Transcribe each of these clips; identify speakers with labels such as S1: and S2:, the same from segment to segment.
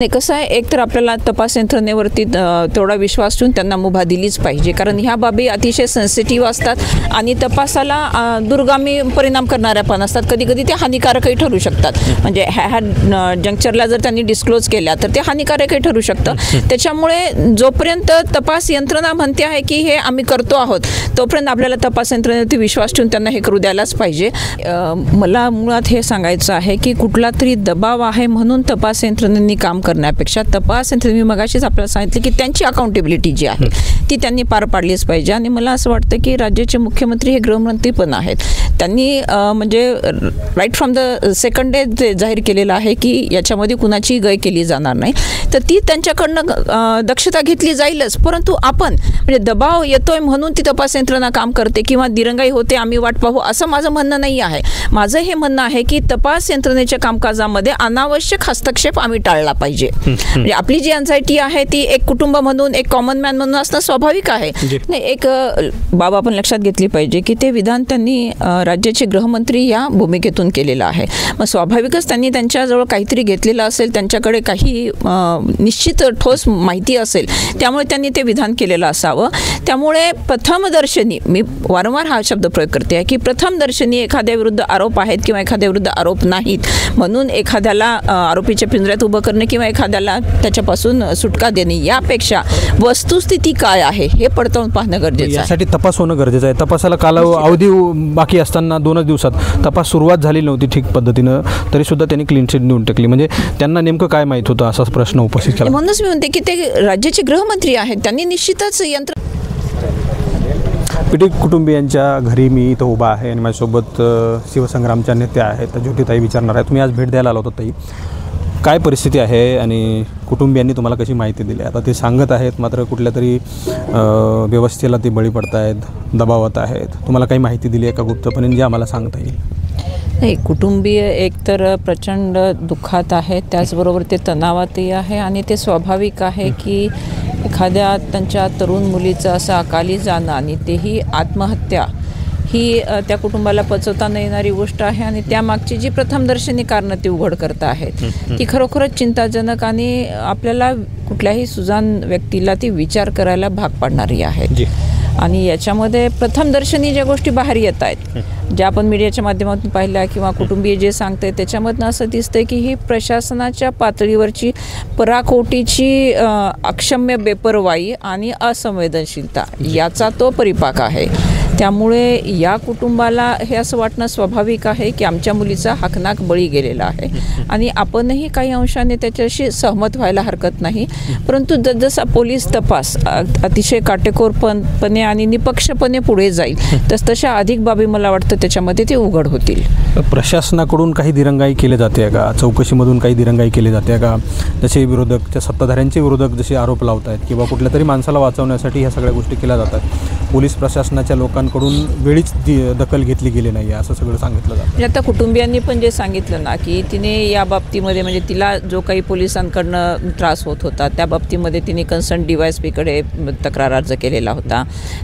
S1: नाही, कसं आहे, एक तर आपल्याला तपास यंत्रणेवरती तेवढा विश्वास ठेवून त्यांना मुभा दिलीच पाहिजे, कारण ह्या बाबी अतिशय सेन्सिटिव्ह असतात आणि तपासाला दुर्गामी परिणाम करणाऱ्या पण असतात. कधी कधी ते हानिकारकही ठरू शकतात. म्हणजे ह्या जंक्चरला जर त्यांनी डिस्क्लोज केल्या तर ते हानिकारकही ठरू शकतं. त्याच्यामुळे जोपर्यंत तपास यंत्रणा म्हणते आहे की हे आम्ही करतो आहोत, तोपर्यंत आपल्याला तपास यंत्रणेवरती विश्वास ठेवून त्यांना हे करू द्यायलाच पाहिजे. मला मुळात हे सांगायचं आहे की कुठला तरी दबाव आहे म्हणून तपास यंत्रणेनी काम करण्यापेक्षा तपास यंत्रणेने मगाशीच आपल्याला सांगितलं की त्यांची अकाउंटेबिलिटी जी आहे ती त्यांनी पार पाडलीच पाहिजे. आणि मला असं वाटतं की राज्याचे मुख्यमंत्री हे गृहमंत्री पण आहेत. त्यांनी म्हणजे right from the second day ते जाहीर केलेलं आहे की याच्यामध्ये कुणाची गय केली जाणार नाही, तर ती त्यांच्याकडनं दक्षता घेतली जाईलच. परंतु आपण म्हणजे दबाव येतोय म्हणून ती तपास यंत्रणा काम करते किंवा दिरंगाई होते आम्ही वाट पाहू असं माझं म्हणणं नाही आहे. माझं हे म्हणणं आहे की तपास यंत्रणेच्या कामकाजामध्ये अनावश्यक हस्तक्षेप आम्ही टाळला पाहिजे. म्हणजे आपली जी अँझायटी आहे ती एक कुटुंब म्हणून, एक कॉमन मॅन म्हणून असणं स्वाभाविक आहे. नाही, एक बाब आपण लक्षात घेतली पाहिजे की ते विधान त्यांनी राज्याचे गृहमंत्री या भूमिकेतून केलेलं आहे. मग स्वाभाविकच त्यांनी त्यांच्याजवळ काहीतरी घेतलेलं असेल, त्यांच्याकडे काही निश्चित ठोस माहिती असेल, त्यामुळे त्यांनी ते विधान केलेलं असावं. त्यामुळे प्रथमदर्शनी, मी वारंवार हा शब्द प्रयोग करते आहे की प्रथमदर्शनी एखाद्या विरुद्ध आरोप आहेत किंवा एखाद्या विरुद्ध आरोप नाहीत म्हणून एखाद्याला आरोपीच्या पिंजऱ्यात उभं करणे किंवा एखाद्याला त्याच्यापासून सुटका देणे, यापेक्षा वस्तुस्थिती काय आहे हे पडताळून पाहणं गरजेचं आहे.
S2: यासाठी तपास होणं गरजेचं आहे. तपासाला अवधी बाकी असताना 2 दिवसात तपास सुरुवात झाली नव्हती ठीक पद्धतीनं, तरीसुद्धा त्यांनी क्लीन चिट देऊन टाकली. म्हणजे त्यांना नेमकं काय माहीत होतं असाच प्रश्न उपस्थित केला.
S1: म्हणूनच मी म्हणते की ते राज्याचे गृहमंत्री आहेत, त्यांनी निश्चितच
S2: पीडित कुटुंबियांच्या घरी मी इथं उभा आहे आणि माझ्यासोबत शिवसंग्रामच्या नेत्या आहेत, ज्योतिताई विचारणार आहे. तुम्ही आज भेट द्यायला आला होता ताई, काय परिस्थिती आहे आणि कुटुंबियांनी तुम्हाला कशी माहिती दिली? आता ते सांगत आहेत मात्र कुठल्या तरी व्यवस्थेला ते बळी पडत आहेत, दबावात आहेत. तुम्हाला काही माहिती दिली आहे का गुप्तपणे जे आम्हाला सांगता येईल?
S1: नाही, कुटुंबीय एकतर प्रचंड दुःखात आहे, त्याचबरोबर ते तणावातही आहे आणि ते स्वाभाविक आहे की एखाद्या त्यांच्या तरुण मुलीचं असं अकाली जाणं आणि तेही आत्महत्या ही त्या कुटुंबाला पचवता न येणारी गोष्ट आहे. आणि त्यामागची जी प्रथमदर्शनी कारणं ती उघड करत आहेत ती खरोखरच चिंताजनक आणि आपल्याला कुठल्याही सुजाण व्यक्तीला ती विचार करायला भाग पाडणारी आहे. आणि याच्यामध्ये प्रथमदर्शनी ज्या गोष्टी बाहेर येत आहेत, ज्या आपण मीडियाच्या माध्यमातून पाहिल्या किंवा कुटुंबीय जे सांगते त्याच्यामधनं असं दिसतंय की ही प्रशासनाच्या पातळीवरची पराकोटीची अक्षम्य बेपर्वाई आणि असंवेदनशीलता याचा तो परिपाक आहे. त्यामुळे या कुटुंबाला हे असं वाटणं स्वाभाविक आहे की आमच्या मुलीचा हकनाक बळी गेलेला आहे आणि आपणही काही अंशाने त्याच्याशी सहमत व्हायला हरकत नाही. परंतु जसजसा पोलीस तपास अतिशय काटेकोरपणे आणि निपक्षपणे पुढे जाईल तसतशा अधिक बाबी मला वाटतं त्याच्यामध्ये ते उघड होतील.
S2: प्रशासनाकडून काही दिरंगाई केली जाते का? चौकशीमधून काही दिरंगाई केली जाते का? जसे विरोधक, त्या सत्ताधाऱ्यांचे विरोधक जसे आरोप लावत आहेत किंवा कुठल्या तरी माणसाला वाचवण्यासाठी ह्या सगळ्या गोष्टी केल्या जातात, पोलीस प्रशासनाच्या लोकांकडून वेळीच दखल घेतली गेली नाही असं सगळं सांगितलं जातं.
S1: म्हणजे आता कुटुंबियांनी पण जे सांगितलं ना की तिने या बाबतीमध्ये म्हणजे तिला जो काही पोलिसांकडनं त्रास होत होता त्या बाबतीमध्ये तिने कन्सर्न DYSPकडे तक्रार अर्ज केलेला होता.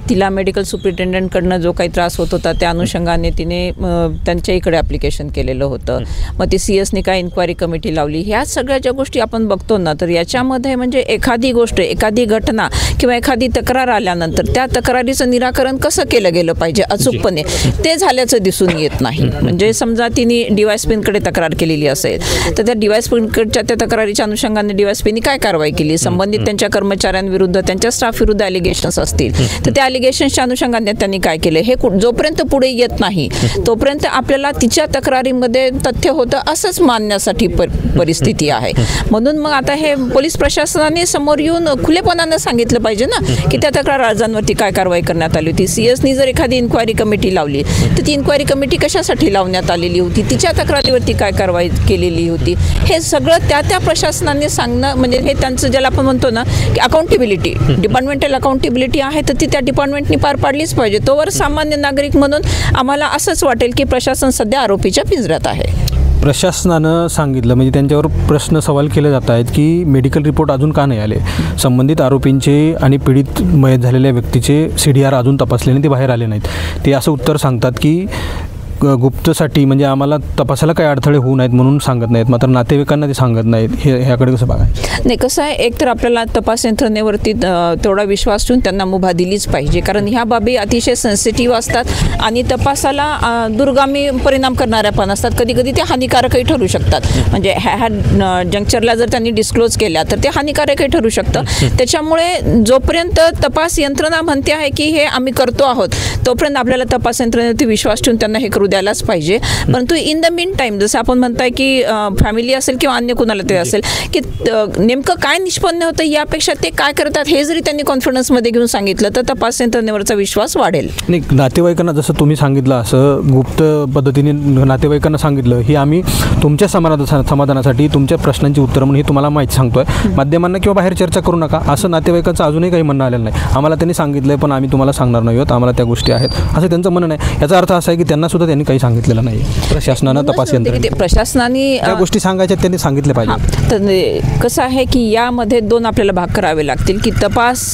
S1: तिला मेडिकल सुप्रिटेंडंटकडनं जो काही त्रास होत होता त्या अनुषंगाने तिने त्यांच्या इकडे ॲप्लिकेशन केलेलं होतं. मग ती CSनी काय इन्क्वायरी कमिटी लावली. ह्या सगळ्या ज्या गोष्टी आपण बघतो ना, तर याच्यामध्ये म्हणजे एखादी गोष्ट, एखादी घटना किंवा एखादी तक्रार आल्यानंतर त्या तक्रारीचं निराकरण कसं केलं गेलं पाहिजे अचूकपणे ते झाल्याचं दिसून येत नाही. म्हणजे समजा तिने DYSPकडे तक्रार केलेली असेल तर त्या DYSPकडच्या त्या तक्रारीच्या अनुषंगाने DYSPनी काय कारवाई केली, संबंधित त्यांच्या कर्मचाऱ्यांविरुद्ध, त्यांच्या स्टाफ विरुद्ध ॲलिगेशन्स असतील तर त्या ॲलिगेशन्सच्या अनुषंगाने त्यांनी काय केलं हे जोपर्यंत पुढे येत नाही तोपर्यंत आपल्याला तिच्या तक्रारीमध्ये तथ्य होतं असंच मानण्यासाठी परिस्थिती आहे. म्हणून मग आता हे पोलीस प्रशासनाने समोर येऊन खुलेपणानं सांगितलं पाहिजे ना की त्या तक्रार अर्जांवरती काय कारवाई करण्यात आली होती. CSनी जर एखादी इन्क्वायरी कमिटी लावली तर ती इन्क्वायरी कमिटी कशासाठी लावण्यात आलेली होती, तिच्या तक्रारीवरती काय कारवाई केलेली होती, हे सगळं त्या प्रशासनाने सांगणं म्हणजे हे त्यांचं ज्याला आपण म्हणतो ना की अकाउंटेबिलिटी, डिपार्टमेंटल अकाउंटेबिलिटी आहे तर ती त्या डिपार्टमेंटनी पार पाडलीच पाहिजे. तोवर सामान्य नागरिक म्हणून आम्हाला असंच वाटेल की प्रशासन सध्या आरोपीच्या पिंजऱ्यात आहे.
S2: प्रशासनानं सांगितलं म्हणजे त्यांच्यावर प्रश्न सवाल केले जात आहेत की मेडिकल रिपोर्ट अजून का नाही आले, संबंधित आरोपींचे आणि पीडित मयत झालेल्या व्यक्तीचे CDR अजून तपासल्याने ते बाहेर आले नाहीत. ते असं उत्तर सांगतात की गुप्तसाठी म्हणजे आम्हाला तपासाला काही अडथळे होऊ नयेत म्हणून सांगत नाहीत, मात्र नातेवाईकांना ते सांगत नाहीत, ह्याकडे कसं बघा?
S1: नाही, कसं आहे, एक तर आपल्याला तपास यंत्रणेवरती तेवढा विश्वास ठेवून त्यांना मुभा दिलीच पाहिजे, कारण ह्या बाबी अतिशय सेन्सिटिव्ह असतात आणि तपासाला दुर्गामी परिणाम करणाऱ्या पण असतात. कधी कधी ते हानिकारकही ठरू शकतात. म्हणजे ह्या जंक्चरला जर त्यांनी डिस्क्लोज केल्या तर ते हानिकारकही ठरू शकतं. त्याच्यामुळे जोपर्यंत तपास यंत्रणा म्हणते आहे की हे आम्ही करतो आहोत, तोपर्यंत आपल्याला तपास यंत्रणेवरती विश्वास ठेवून त्यांना हे करू द्यायलाच पाहिजे. परंतु इन द मीन टाईम जसं आपण म्हणताय की फॅमिली असेल किंवा अन्य कुणाला तरी असेल की नेमकं काय निष्पन्न होतं यापेक्षा ते काय करतात हे जरी त्यांनी कॉन्फिडन्समध्ये घेऊन सांगितलं तर तपास यंत्रणेवरचा विश्वास वाढेल.
S2: नाही, नातेवाईकांना जसं तुम्ही सांगितलं असं गुप्त पद्धतीने नातेवाईकांना सांगितलं, ही आम्ही तुमच्या समाधानासाठी तुमच्या प्रश्नांची उत्तरं म्हणून ही तुम्हाला माहिती सांगतोय, माध्यमांना किंवा बाहेर चर्चा करू नका असं नातेवाईकांचं अजूनही काही म्हणणं आलेलं नाही. आम्हाला त्यांनी सांगितलंय पण आम्ही तुम्हाला सांगणार नाही आहोत, आम्हाला त्या गोष्टी आहेत असं त्यांचं म्हणणं नाही. याचा अर्थ असा आहे की त्यांना सुद्धा त्यांनी काही सांगितलेलं नाही. प्रशासनानं तपास यंत्रणा
S1: प्रशासनाने
S2: त्या गोष्टी सांगायच्या त्यांनी सांगितले पाहिजे.
S1: तर कसं आहे की यामध्ये दोन आपल्याला भाग करावे लागतील की तपास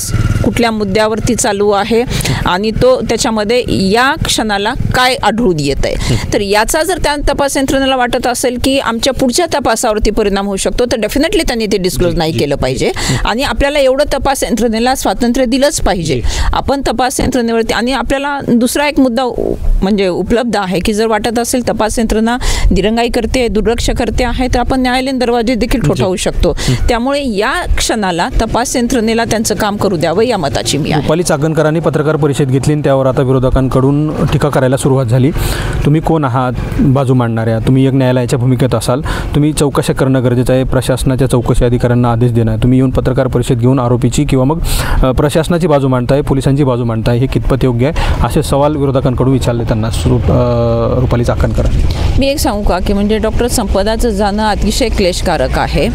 S1: कुठल्या मुद्द्यावरती चालू आहे आणि तो त्याच्यामध्ये या क्षणाला काय आढळून येत आहे. तर याचा जर त्या तपास यंत्रणेला वाटत असेल की आमच्या पुढच्या तपासावरती परिणाम होऊ शकतो तर डेफिनेटली त्यांनी ते डिस्क्लोज नाही केलं पाहिजे आणि आपल्याला एवढं तपास यंत्रणेला स्वातंत्र्य दिलंच पाहिजे. आपण तपास यंत्रणेवरती आणि आपल्याला दुसरा एक मुद्दा म्हणजे उपलब्ध आहे की जर वाटत असेल तपास यंत्रणा दिरंगाई करते, दुर्लक्ष करते आहे तर आपण न्यायालयीन दरवाजे देखील ठोठावू शकतो. त्यामुळे या क्षणाला तपास यंत्रणेला त्यांचं काम करू द्यावं या मताची मी आहे.
S2: रुपाली चाकणकरांनी पत्रकार परिषद घेतली आणि त्यावर आता विरोधकांकडून टीका करायला सुरुवात झाली. तुम्ही कोण आहात बाजू मांडणाऱ्या? तुम्ही एक न्यायालयाच्या भूमिकेत असाल, तुम्ही चौकशा करणं गरजेचं आहे, प्रशासनाच्या चौकशी अधिकाऱ्यांना आदेश देणं आहे. तुम्ही येऊन पत्रकार परिषद घेऊन आरोपीची किंवा मग प्रशासनाची बाजू मांडताय, पोलिसांची बाजू मांडताय, हे कितपत योग्य आहे असे सवाल विरोधकांकडून विचारले त्यांना रुपाली चाकणकरांनी.
S1: मी एक सांगू का की म्हणजे डॉक्टर संपदाचं जाणं अतिशय क्लेशकारक आहे,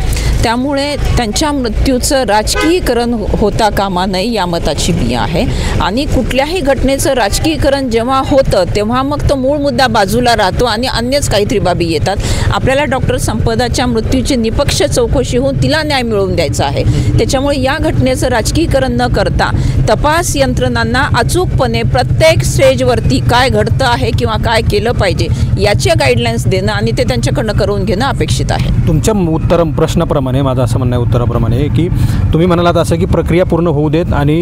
S1: त्यामुळे त्यांच्या मृत्यूचं राजकीयकरण होता कामा नये या मताची मी आहे. आणि कुठल्याही घटनेचं राजकीयकरण जेव्हा होतं तेव्हा मग तो मूळ मुद्दा बाजूला राहतो आणि अन्यच काहीतरी बाबी येतात. आपल्याला डॉक्टर संपदाच्या मृत्यूची निपक्ष चौकशी होऊन तिला न्याय मिळवून द्यायचा आहे. त्याच्यामुळे या घटनेचं राजकीयकरण न करता तपास यंत्रणांना अचूकपणे प्रत्येक स्टेजवरती काय घडतं आहे किंवा काय केलं पाहिजे याचे गाईडलाईन्स देणं आणि ते त्यांच्याकडनं करून घेणं अपेक्षित आहे.
S2: तुमच्या प्रश्नाप्रमाणे माझं असं म्हणणं आहे, उत्तराप्रमाणे, की तुम्ही म्हणालात असं की प्रक्रिया पूर्ण होऊ देत आणि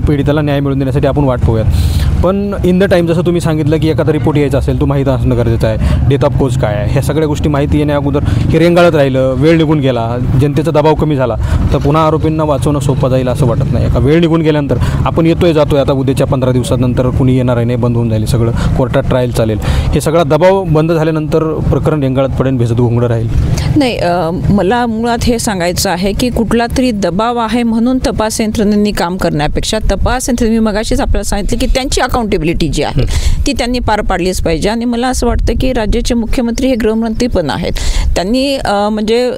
S2: पीडिताला न्याय मिळवून देण्यासाठी आपण वाट पाहूयात. पण इन द टाईम जसं तुम्ही सांगितलं की एखादा रिपोर्ट यायचा असेल तो माहिती असणं गरजेचं आहे, डेथ ऑफ कोज काय आहे, ह्या सगळ्या गोष्टी माहिती येण्या अगोदर हे रेंगाळत राहिलं, वेळ निघून गेला, जनतेचा दबाव कमी झाला तर पुन्हा आरोपींना वाचवणं सोपं जाईल असं वाटत नाही. एका वेळ निघून गेल्यानंतर आपण येतोय जातोय, आता उद्याच्या 15 दिवसानंतर कुणी येणार आहे, नाही बंद होऊन जाईल सगळं, कोर्टात ट्रायल चालेल, हे सगळा दबाव बंद झाल्यानंतर प्रकरण रेंगाळत पडेल, भेसत घोंगडं राहील.
S1: नाही, मला मुळात हे सांगायचं आहे की कुठला तरी दबाव आहे म्हणून तपास यंत्रणेनी काम करण्यापेक्षा तपास यंत्रणेने मगाशीच आपल्याला सांगितलं की त्यांची अकाउंटेबिलिटी जी आहे ती त्यांनी पार पाडलीच पाहिजे. आणि मला असं वाटतं की राज्याचे मुख्यमंत्री हे गृहमंत्री पण आहेत, त्यांनी म्हणजे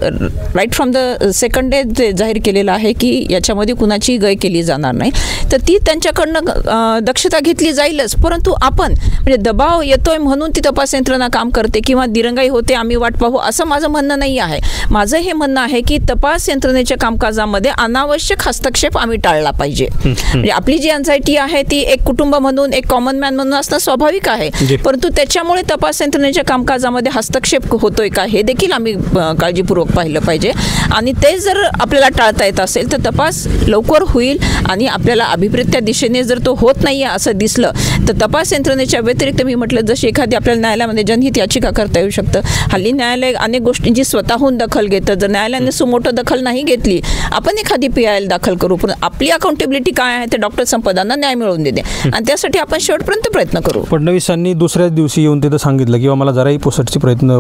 S1: right from the second day जाहीर केलेलं आहे की याच्यामध्ये कुणाची गय केली जाणार नाही. तर ती त्यांच्याकडनं दक्षता घेतली जाईलच. परंतु आपण म्हणजे दबाव येतोय म्हणून ती तपास यंत्रणा काम करते किंवा दिरंगाई होते आम्ही वाट पाहू असं माझं म्हणणं नाही आहे. माझं हे म्हणणं आहे की तपास यंत्रणेच्या कामकाजामध्ये अनावश्यक हस्तक्षेप आम्ही टाळला पाहिजे. म्हणजे आपली जी अँझायटी आहे ती एक कुटुंब म्हणून, एक कॉमन मॅन म्हणून असणं स्वाभाविक आहे, परंतु त्याच्यामुळे तपास यंत्रणेच्या कामकाजामध्ये हस्तक्षेप होतोय का हे देखील आम्ही काळजीपूर्वक पाहिलं पाहिजे. आणि ते जर आपल्याला टाळता येत असेल तर तपास लवकर होईल आणि आपल्याला अभिप्रेत त्या दिशेने जर तो होत नाही आहे असं दिसलं तर तपास यंत्रणेच्या व्यतिरिक्त मी म्हटलं जशी एखादी आपल्याला न्यायालयामध्ये जनहित याचिका करता येऊ शकतं. हल्ली न्यायालय अनेक गोष्टींची स्वतःहून दखल घेतं. जर न्यायालयाने सुमोटो दखल नाही घेतली आपण एखादी PIL दाखल करू, पण आपली अकाउंटेबिलिटी काय आहे ते डॉक्टर संपदांना न्याय मिळवून देते आणि त्यासाठी आपण शेवटपर्यंत प्रयत्न करू.
S2: फडणवीसांनी दुसऱ्याच दिवशी येऊन तिथं सांगितलं किंवा मला जराही पोसटची प्रयत्न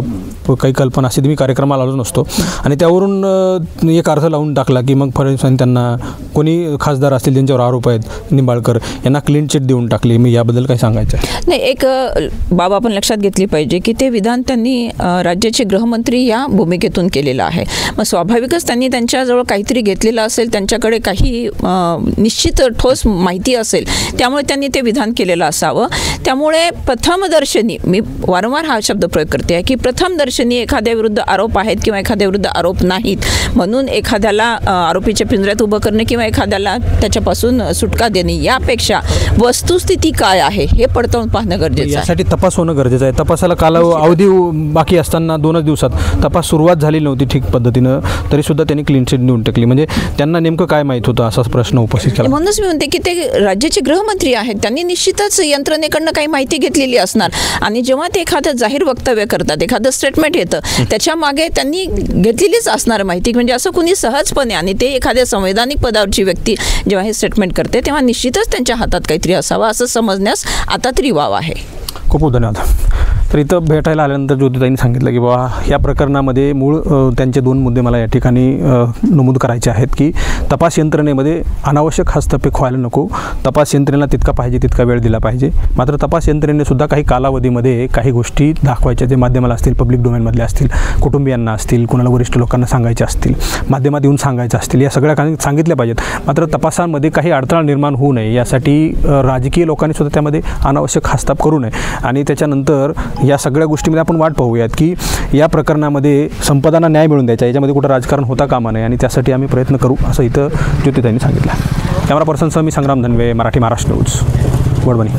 S2: काही कल्पना असे मी कार्यक्रमाला आलो नसतो आणि त्यावरून एक अर्थ लावून टाकला की मग फडणवीसांनी त्यांना कोणी खासदार असतील ज्यांच्यावर आरोप आहेत निंबाळकर यांना क्लीन चिट देऊन टाकली. मी याबद्दल काय सांगायचं
S1: नाही, एक बाब आपण लक्षात घेतली पाहिजे की ते विधान त्यांनी राज्याचे गृहमंत्री या भूमिकेतून केलेलं आहे. मग स्वाभाविकच त्यांनी त्यांच्याजवळ काहीतरी घेतलेलं असेल, त्यांच्याकडे काही निश्चित ठोस माहिती असेल, त्यामुळे त्यांनी ते विधान केलेलं असावं. त्यामुळे प्रथमदर्शनी, मी वारंवार हा शब्द प्रयोग करते आहे की प्रथमदर्शनी एखाद्या विरुद्ध आरोप आहेत किंवा एखाद्या विरुद्ध आरोप नाहीत म्हणून एखाद्याला आरोपीच्या पिंजऱ्यात उभं करणे किंवा एखाद्याला त्याच्यापासून सुटका देणे यापेक्षा वस्तुस्थिती काय काय आहे हे पडताळून पाहणं गरजेचं आहे.
S2: यासाठी तपास होणं गरजेचं आहे. तपासाला अवधी बाकी असताना 2 दिवसात तपास सुरुवात झाली नव्हती ठीक पद्धतीनं, तरीसुद्धा त्यांनी क्लीन चिट देऊन टाकली. म्हणजे त्यांना नेमकं काय माहीत होतं असाच प्रश्न उपस्थित केला.
S1: म्हणूनच मी म्हणते की ते राज्याचे गृहमंत्री आहेत, त्यांनी निश्चितच यंत्रणेकडनं काही माहिती घेतलेली असणार आणि जेव्हा ते एखादं जाहीर वक्तव्य करतात, एखादं स्टेटमेंट येतं, त्याच्या मागे त्यांनी घेतलेलीच असणार माहिती. म्हणजे असं कुणी सहजपणे, आणि ते एखाद्या संवैधानिक पदावरची व्यक्ती जेव्हा हे स्टेटमेंट करते तेव्हा निश्चितच त्यांच्या हातात काहीतरी असावं असं समजण्यास आता तरी वाव आहे.
S2: खूप खूप धन्यवाद. तर इथं भेटायला आल्यानंतर ज्योतिताईंनी सांगितलं की बाबा या प्रकरणामध्ये मूळ त्यांचे 2 मुद्दे मला या ठिकाणी नमूद करायचे आहेत की तपास यंत्रणेमध्ये अनावश्यक हस्तक्षेप व्हायला नको, तपास यंत्रणेला तितका पाहिजे तितका वेळ दिला पाहिजे. मात्र तपास यंत्रणेनेसुद्धा काही कालावधीमध्ये काही गोष्टी दाखवायच्या, जे माध्यमाला असतील, पब्लिक डोमेनमधले असतील, कुटुंबियांना असतील, कोणाला वरिष्ठ लोकांना सांगायचे असतील, माध्यमात येऊन सांगायचं असतील, या सगळ्या काही सांगितल्या पाहिजेत. मात्र तपासांमध्ये काही अडथळा निर्माण होऊ नये यासाठी राजकीय लोकांनीसुद्धा त्यामध्ये अनावश्यक हस्तक्षेप करू नये. आणि त्याच्यानंतर या सगळ्या गोष्टीमध्ये आपण वाट पाहूयात की या प्रकरणामध्ये संपदांना न्याय मिळून द्यायचा, याच्यामध्ये कुठं राजकारण होता कामा नये आणि त्यासाठी आम्ही प्रयत्न करू असं इथं ज्योतिताईंनी सांगितलं. कॅमेरा पर्सनसह मी संग्राम धनवे, मराठी महाराष्ट्र न्यूज, वडवणी.